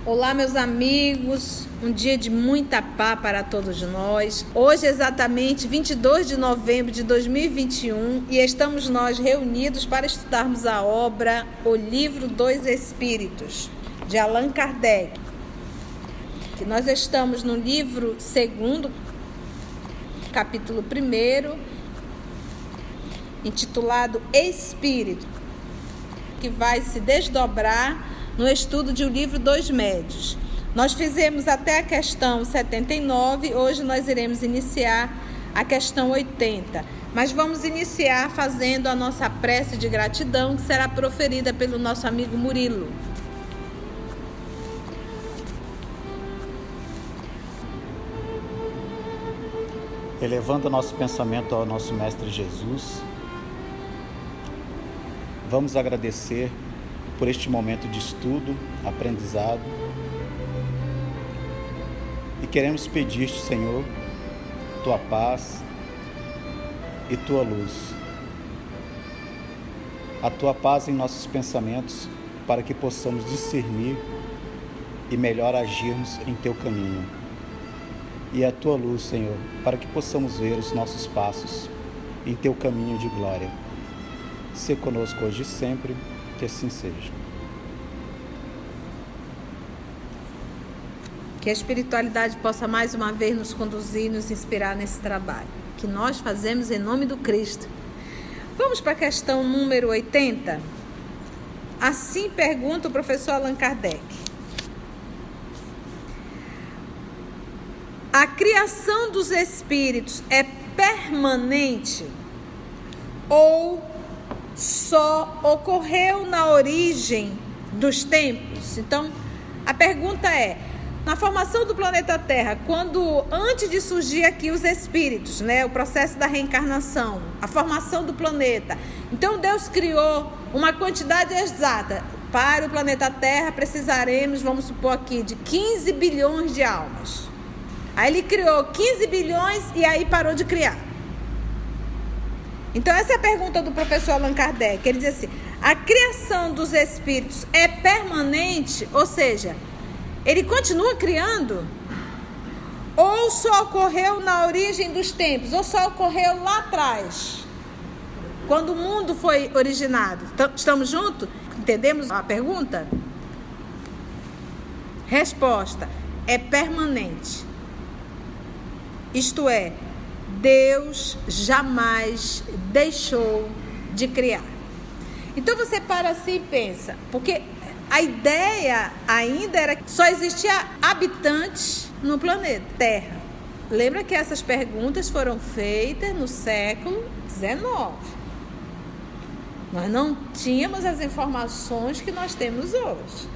Olá, meus amigos, um dia de muita paz para todos nós. Hoje é exatamente 22 de novembro de 2021 e estamos nós reunidos para estudarmos a obra O Livro dos Espíritos, de Allan Kardec. Nós estamos no livro 2º, capítulo 1º, intitulado Espírito, que vai se desdobrar no estudo de O Livro dos Médiuns. Nós fizemos até a questão 79, hoje nós iremos iniciar a questão 80. Mas vamos iniciar fazendo a nossa prece de gratidão, que será proferida pelo nosso amigo Murilo. Elevando o nosso pensamento ao nosso Mestre Jesus, vamos agradecer por este momento de estudo, aprendizado, e queremos pedir-te, Senhor, tua paz e tua luz, a tua paz em nossos pensamentos, para que possamos discernir e melhor agirmos em teu caminho, e a tua luz, Senhor, para que possamos ver os nossos passos em teu caminho de glória. Sê conosco hoje e sempre, que assim seja. Que a espiritualidade possa mais uma vez nos conduzir e nos inspirar nesse trabalho que nós fazemos em nome do Cristo. Vamos para a questão número 80. Assim pergunta o professor Allan Kardec: a criação dos espíritos é permanente ou só ocorreu na origem dos tempos? Então, a pergunta é: na formação do planeta Terra, antes de surgir aqui os espíritos, o processo da reencarnação, a formação do planeta, então Deus criou uma quantidade exata. Para o planeta Terra precisaremos, vamos supor aqui, de 15 bilhões de almas. Aí ele criou 15 bilhões e aí parou de criar. Então essa é a pergunta do professor Allan Kardec. Ele diz assim: a criação dos espíritos é permanente, ou seja, ele continua criando? Ou só ocorreu na origem dos tempos? Ou só ocorreu lá atrás, quando o mundo foi originado? Estamos juntos? Entendemos a pergunta? Resposta: é permanente. Isto é, Deus jamais deixou de criar. Então você para assim e pensa, porque a ideia ainda era que só existia habitantes no planeta Terra. Lembra que essas perguntas foram feitas no século XIX. Nós não tínhamos as informações que nós temos hoje.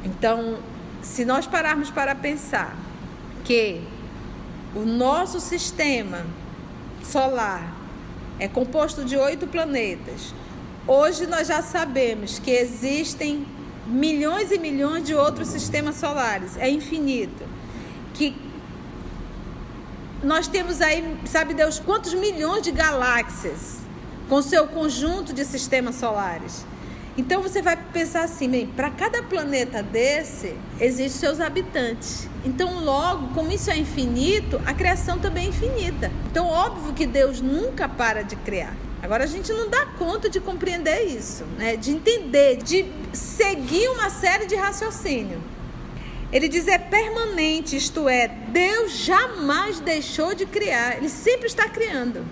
Então, se nós pararmos para pensar que o nosso sistema solar é composto de 8 planetas, hoje nós já sabemos que existem milhões e milhões de outros sistemas solares, é infinito. Que nós temos aí, sabe Deus, quantos milhões de galáxias com seu conjunto de sistemas solares. Então você vai pensar assim, bem, para cada planeta desse, existem seus habitantes. Então logo, como isso é infinito, a criação também é infinita. Então óbvio que Deus nunca para de criar. Agora a gente não dá conta de compreender isso, de entender, de seguir uma série de raciocínio. Ele diz: é permanente, isto é, Deus jamais deixou de criar, Ele sempre está criando.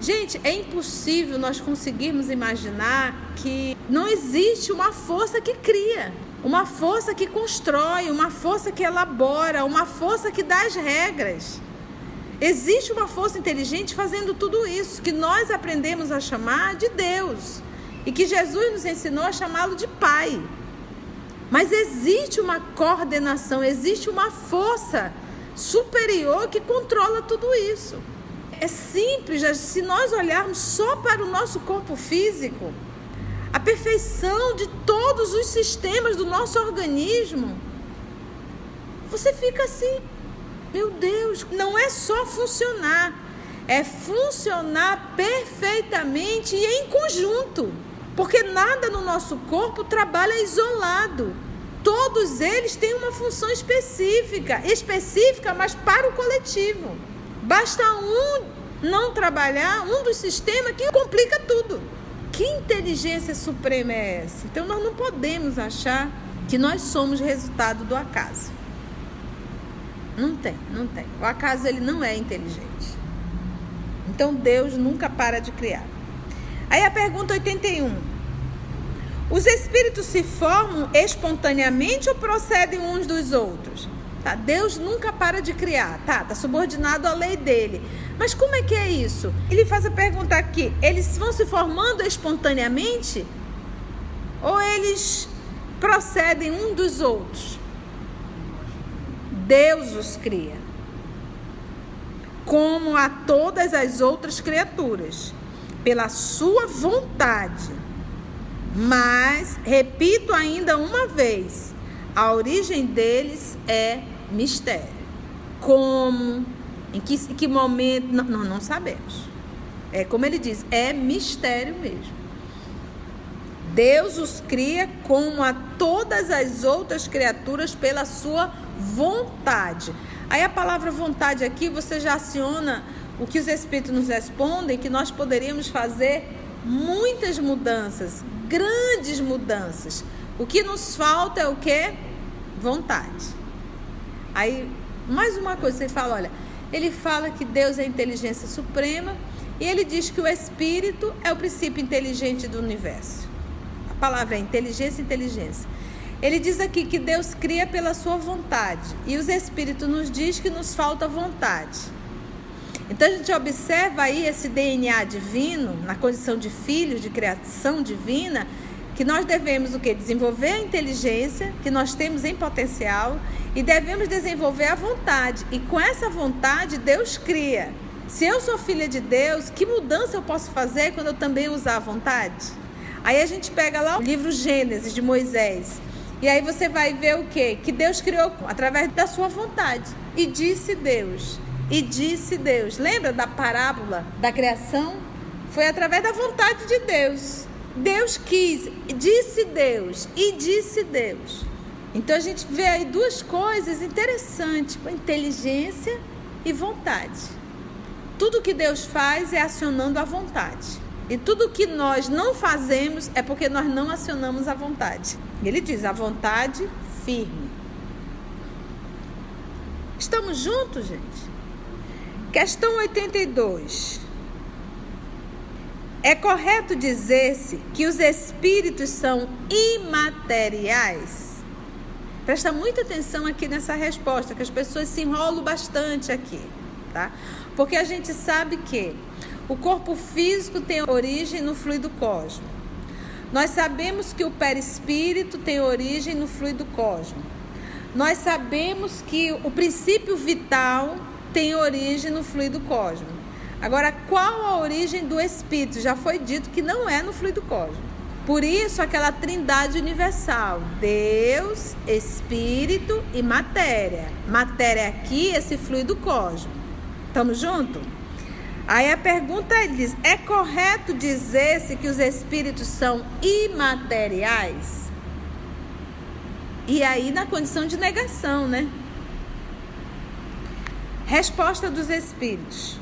Gente, é impossível nós conseguirmos imaginar que não existe uma força que cria, uma força que constrói, uma força que elabora, uma força que dá as regras. Existe uma força inteligente fazendo tudo isso, que nós aprendemos a chamar de Deus e que Jesus nos ensinou a chamá-lo de Pai. Mas existe uma coordenação, existe uma força superior que controla tudo isso. É simples, se nós olharmos só para o nosso corpo físico, a perfeição de todos os sistemas do nosso organismo, você fica assim: meu Deus, não é só funcionar, é funcionar perfeitamente e em conjunto. Porque nada no nosso corpo trabalha isolado. todos eles têm uma função específica, mas para o coletivo. Basta um não trabalhar, um dos sistemas que complica tudo. Que inteligência suprema é essa? Então nós não podemos achar que nós somos resultado do acaso. Não tem. O acaso, ele não é inteligente. Então Deus nunca para de criar. Aí a pergunta 81. Os espíritos se formam espontaneamente ou procedem uns dos outros? Tá? Deus nunca para de criar. Tá subordinado à lei dele. Mas como é que é isso? Ele faz a pergunta aqui. Eles vão se formando espontaneamente? Ou eles procedem uns dos outros? Deus os cria, como a todas as outras criaturas, pela sua vontade. Mas, repito ainda uma vez, a origem deles é mistério. Como? Em que momento? Não sabemos. É como ele diz, é mistério mesmo. Deus os cria como a todas as outras criaturas pela sua vontade. Aí a palavra vontade aqui, você já aciona o que os espíritos nos respondem, que nós poderíamos fazer muitas mudanças, grandes mudanças. O que nos falta é o quê? Vontade. Aí, mais uma coisa, você fala, olha, ele fala que Deus é a inteligência suprema e ele diz que o espírito é o princípio inteligente do universo. A palavra é inteligência. Ele diz aqui que Deus cria pela sua vontade e os espíritos nos diz que nos falta vontade. Então a gente observa aí esse DNA divino, na condição de filhos, de criação divina, que nós devemos o quê? Desenvolver a inteligência que nós temos em potencial e devemos desenvolver a vontade. E com essa vontade Deus cria. Se eu sou filha de Deus, que mudança eu posso fazer quando eu também usar a vontade? Aí a gente pega lá o livro Gênesis de Moisés. E aí você vai ver o quê? Que Deus criou através da sua vontade. E disse Deus. Lembra da parábola da criação? Foi através da vontade de Deus. Deus quis, disse Deus. Então a gente vê aí duas coisas interessantes: inteligência e vontade. Tudo que Deus faz é acionando a vontade. E tudo que nós não fazemos é porque nós não acionamos a vontade. Ele diz, a vontade firme. Estamos juntos, gente? Questão 82. É correto dizer-se que os espíritos são imateriais? Presta muita atenção aqui nessa resposta, que as pessoas se enrolam bastante aqui, tá? Porque a gente sabe que o corpo físico tem origem no fluido cósmico. Nós sabemos que o perispírito tem origem no fluido cósmico. Nós sabemos que o princípio vital tem origem no fluido cósmico. Agora, qual a origem do espírito? Já foi dito que não é no fluido cósmico. Por isso, aquela trindade universal: Deus, Espírito e matéria. Matéria aqui, esse fluido cósmico. Estamos juntos? Aí a pergunta diz: é correto dizer-se que os espíritos são imateriais? E aí na condição de negação, né? Resposta dos espíritos: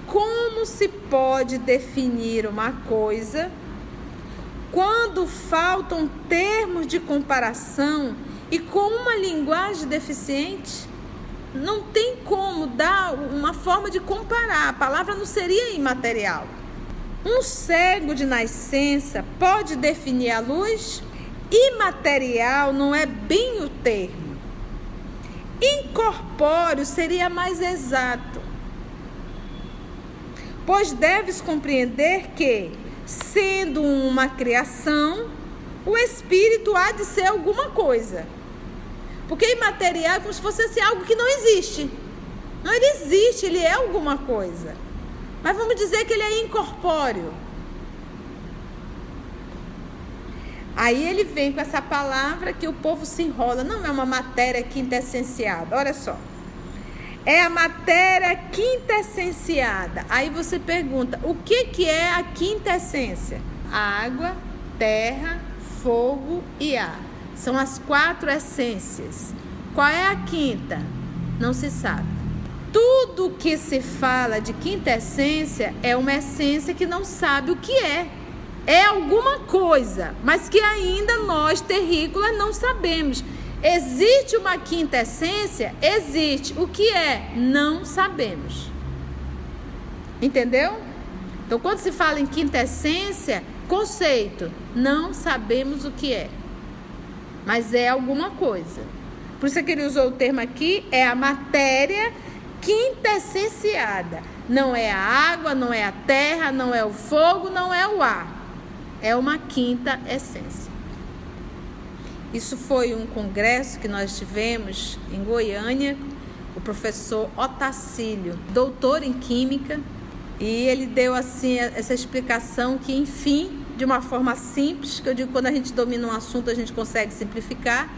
como se pode definir uma coisa quando faltam termos de comparação e com uma linguagem deficiente? Não tem como dar uma forma de comparar. A palavra não seria imaterial. Um cego de nascença pode definir a luz? Imaterial não é bem o termo. Incorpóreo seria mais exato. Pois deves compreender que, sendo uma criação, o espírito há de ser alguma coisa. Porque imaterial é como se fosse assim, algo que não existe. Não, ele existe, ele é alguma coisa. Mas vamos dizer que ele é incorpóreo. Aí ele vem com essa palavra que o povo se enrola. Não é uma matéria quintessenciada. Olha só. É a matéria quintessenciada. Aí você pergunta, o que é a quintessência? Água, terra, fogo e ar. São as 4 essências. Qual é a quinta? Não se sabe. Tudo que se fala de quinta essência é uma essência que não sabe o que é. É alguma coisa, mas que ainda nós, terrícolas, não sabemos. Existe uma quinta essência? Existe. O que é? Não sabemos. Entendeu? Então, quando se fala em quinta essência, conceito, não sabemos o que é. Mas é alguma coisa. Por isso que ele usou o termo aqui, é a matéria quintessenciada. Não é a água, não é a terra, não é o fogo, não é o ar. É uma quinta essência. Isso foi um congresso que nós tivemos em Goiânia, o professor Otacílio, doutor em Química, e ele deu assim essa explicação que, enfim, de uma forma simples, que eu digo, quando a gente domina um assunto, a gente consegue simplificar,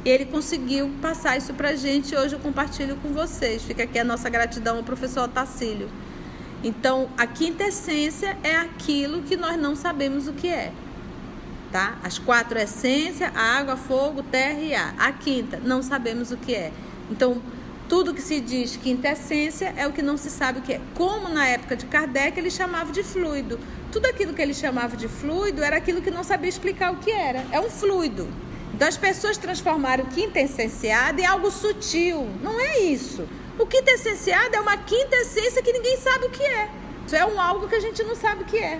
e ele conseguiu passar isso pra gente, e hoje eu compartilho com vocês. Fica aqui a nossa gratidão ao professor Otacílio. Então, a quinta essência é aquilo que nós não sabemos o que é. Tá? As 4 essências, a água, fogo, terra e ar. A quinta, não sabemos o que é. Então, tudo que se diz quinta essência é o que não se sabe o que é. Como na época de Kardec ele chamava de fluido. Tudo aquilo que ele chamava de fluido era aquilo que não sabia explicar o que era. É um fluido. Então as pessoas transformaram o quinta essenciado em algo sutil. Não é isso. O quinta essenciado é uma quinta essência que ninguém sabe o que é. Isso é algo que a gente não sabe o que é.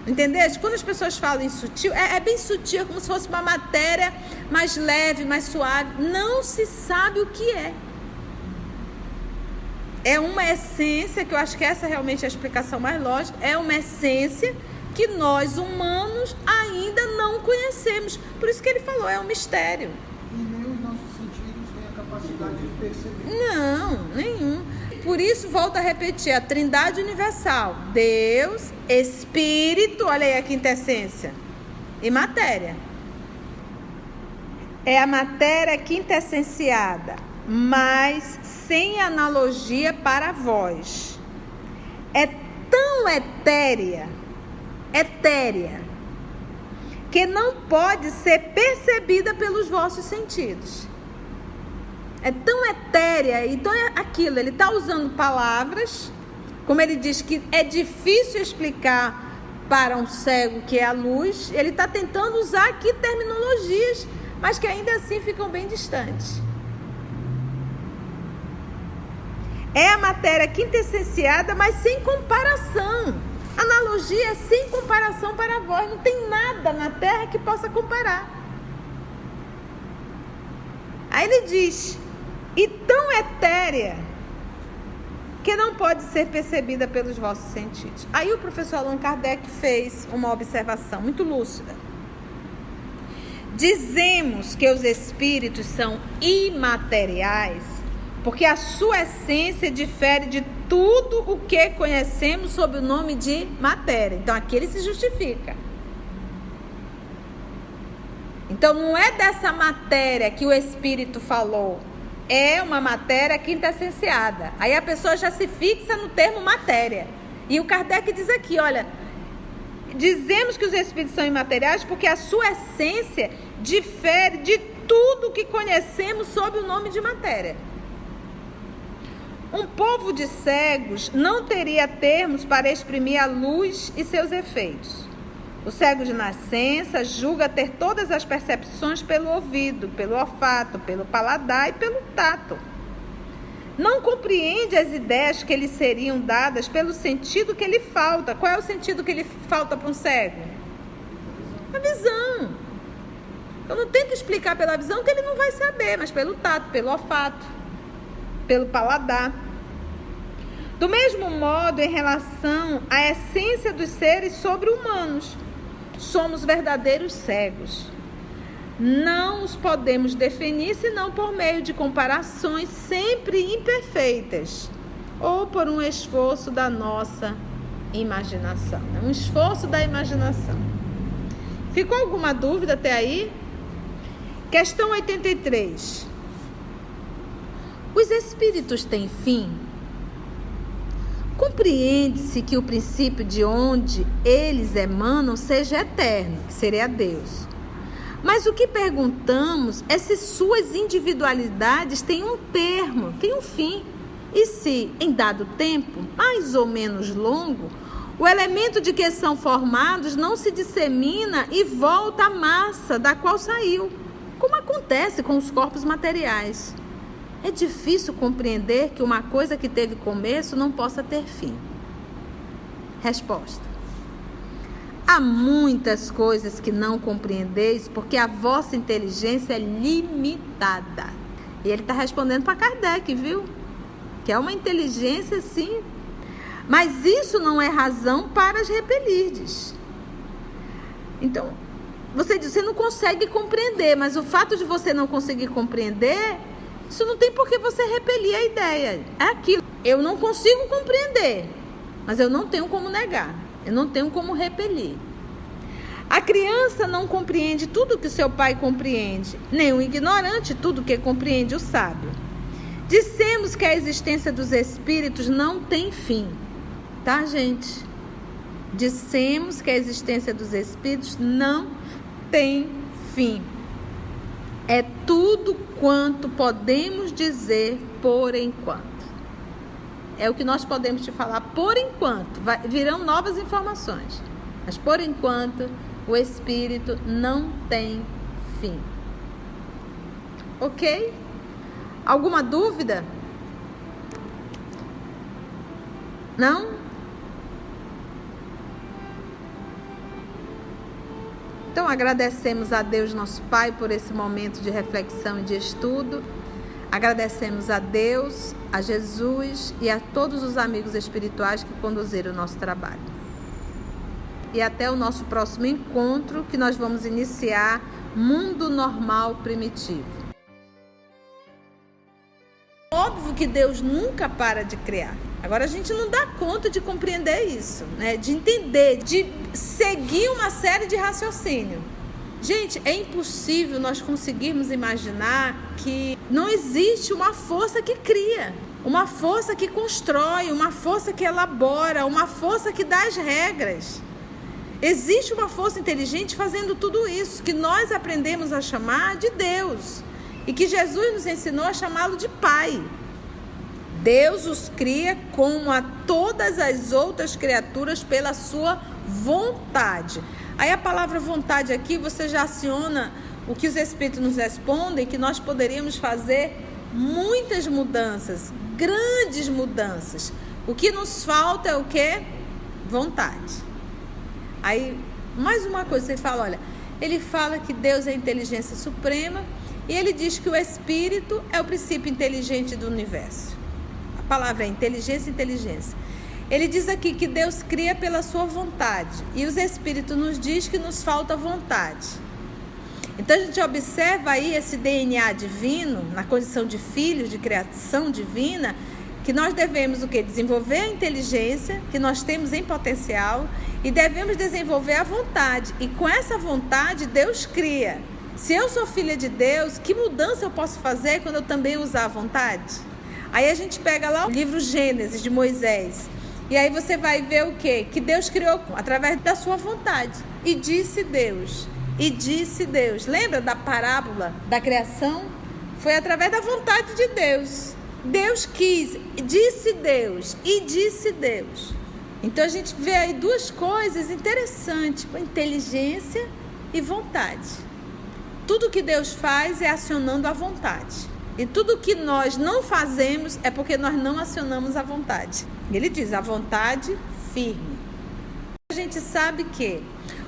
Entendeu? Quando as pessoas falam em sutil, é bem sutil, é como se fosse uma matéria mais leve, mais suave. Não se sabe o que é. É uma essência, que eu acho que essa realmente é a explicação mais lógica, é uma essência que nós humanos ainda não conhecemos. Por isso que ele falou, é um mistério. E nem os nossos sentidos têm a capacidade de perceber. Não, nenhum. Por isso, volto a repetir, a Trindade Universal, Deus, Espírito, olha aí a quinta essência, e matéria. É a matéria quintessenciada, mas sem analogia para vós. É tão etérea, que não pode ser percebida pelos vossos sentidos. É tão etérea, então é aquilo, ele está usando palavras, como ele diz que é difícil explicar para um cego que é a luz, ele está tentando usar aqui terminologias, mas que ainda assim ficam bem distantes. É a matéria quintessenciada, mas sem comparação. Analogia é sem comparação para vós, não tem nada na Terra que possa comparar. Aí ele diz, e tão etérea, que não pode ser percebida pelos vossos sentidos. Aí o professor Allan Kardec fez uma observação muito lúcida. Dizemos que os espíritos são imateriais, porque a sua essência difere de tudo o que conhecemos sob o nome de matéria. Então aqui ele se justifica. Então não é dessa matéria que o Espírito falou, é uma matéria quintessenciada. Aí a pessoa já se fixa no termo matéria. E o Kardec diz aqui, olha, dizemos que os Espíritos são imateriais porque a sua essência difere de tudo que conhecemos sob o nome de matéria. Um povo de cegos não teria termos para exprimir a luz e seus efeitos. O cego de nascença julga ter todas as percepções pelo ouvido, pelo olfato, pelo paladar e pelo tato. Não compreende as ideias que lhe seriam dadas pelo sentido que lhe falta. Qual é o sentido que lhe falta para um cego? A visão. Eu não tento explicar pela visão que ele não vai saber, mas pelo tato, pelo olfato, pelo paladar. Do mesmo modo, em relação à essência dos seres sobre-humanos, somos verdadeiros cegos. Não os podemos definir senão por meio de comparações sempre imperfeitas ou por um esforço da nossa imaginação. Um esforço da imaginação. Ficou alguma dúvida até aí? Questão 83. Os espíritos têm fim? Compreende-se que o princípio de onde eles emanam seja eterno, que seria Deus. Mas o que perguntamos é se suas individualidades têm um termo, têm um fim. E se, em dado tempo, mais ou menos longo, o elemento de que são formados não se dissemina e volta à massa da qual saiu, como acontece com os corpos materiais. É difícil compreender que uma coisa que teve começo não possa ter fim. Resposta: há muitas coisas que não compreendeis porque a vossa inteligência é limitada. E ele está respondendo para Kardec, viu? Que é uma inteligência, sim. Mas isso não é razão para as repelirdes. Então, você não consegue compreender, mas o fato de você não conseguir compreender, isso não tem por que você repelir a ideia. É aquilo. Eu não consigo compreender, mas eu não tenho como negar. Eu não tenho como repelir. A criança não compreende tudo que seu pai compreende, nem o ignorante tudo que compreende o sábio. Dissemos que a existência dos espíritos não tem fim. Tá, gente? Dissemos que a existência dos espíritos não tem fim. É tudo quanto podemos dizer por enquanto. É o que nós podemos te falar por enquanto. Virão novas informações. Mas por enquanto, o espírito não tem fim. Ok? Alguma dúvida? Não? Então agradecemos a Deus, nosso Pai, por esse momento de reflexão e de estudo. Agradecemos a Deus, a Jesus e a todos os amigos espirituais que conduziram o nosso trabalho. E até o nosso próximo encontro, que nós vamos iniciar Mundo Normal Primitivo. Óbvio que Deus nunca para de criar. Agora a gente não dá conta de compreender isso, né? De entender, de seguir uma série de raciocínio. Gente, é impossível nós conseguirmos imaginar que não existe uma força que cria, uma força que constrói, uma força que elabora, uma força que dá as regras. Existe uma força inteligente fazendo tudo isso, que nós aprendemos a chamar de Deus. E que Jesus nos ensinou a chamá-lo de Pai. Deus os cria como a todas as outras criaturas pela sua vontade. Aí a palavra vontade aqui, você já aciona o que os Espíritos nos respondem, que nós poderíamos fazer muitas mudanças, grandes mudanças. O que nos falta é o quê? Vontade. Aí, mais uma coisa, você fala, olha, ele fala que Deus é a inteligência suprema, e ele diz que o Espírito é o princípio inteligente do universo. A palavra é inteligência. Ele diz aqui que Deus cria pela sua vontade. E os Espíritos nos diz que nos falta vontade. Então a gente observa aí esse DNA divino, na condição de filhos, de criação divina, que nós devemos o quê? Desenvolver a inteligência, que nós temos em potencial, e devemos desenvolver a vontade. E com essa vontade, Deus cria. Se eu sou filha de Deus, que mudança eu posso fazer quando eu também usar a vontade? Aí a gente pega lá o livro Gênesis de Moisés. E aí você vai ver o quê? Que Deus criou através da sua vontade. E disse Deus. Lembra da parábola da criação? Foi através da vontade de Deus. Deus quis, disse Deus. E disse Deus. Então a gente vê aí duas coisas interessantes. Inteligência e vontade. Tudo que Deus faz é acionando a vontade. E tudo que nós não fazemos é porque nós não acionamos a vontade. Ele diz, a vontade firme. A gente sabe que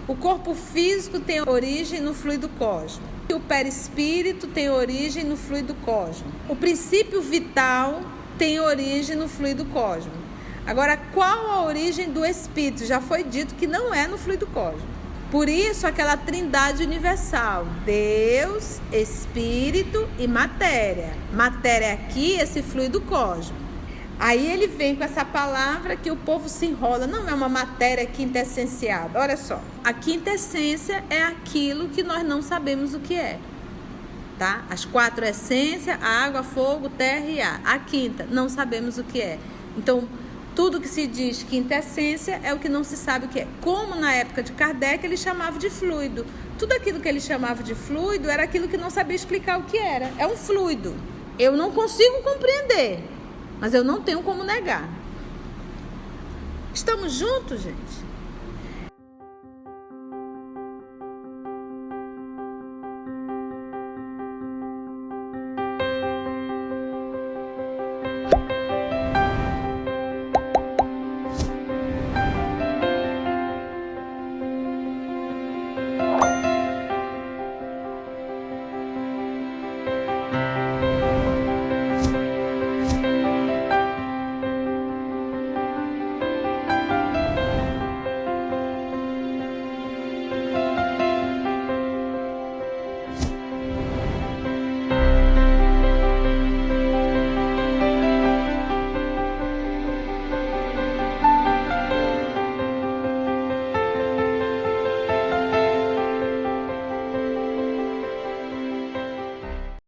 o corpo físico tem origem no fluido cósmico. O perispírito tem origem no fluido cósmico. O princípio vital tem origem no fluido cósmico. Agora, qual a origem do espírito? Já foi dito que não é no fluido cósmico. Por isso, aquela trindade universal, Deus, Espírito e matéria. Matéria aqui, esse fluido cósmico. Aí ele vem com essa palavra que o povo se enrola. Não é uma matéria quintessenciada. Olha só, a quintessência é aquilo que nós não sabemos o que é. Tá? As 4 essências, água, fogo, terra e ar. A quinta, não sabemos o que é. Então, Tudo que se diz quintessência é o que não se sabe o que é. Como na época de Kardec ele chamava de fluido. Tudo aquilo que ele chamava de fluido era aquilo que não sabia explicar o que era. É um fluido. Eu não consigo compreender, mas eu não tenho como negar. Estamos juntos, gente?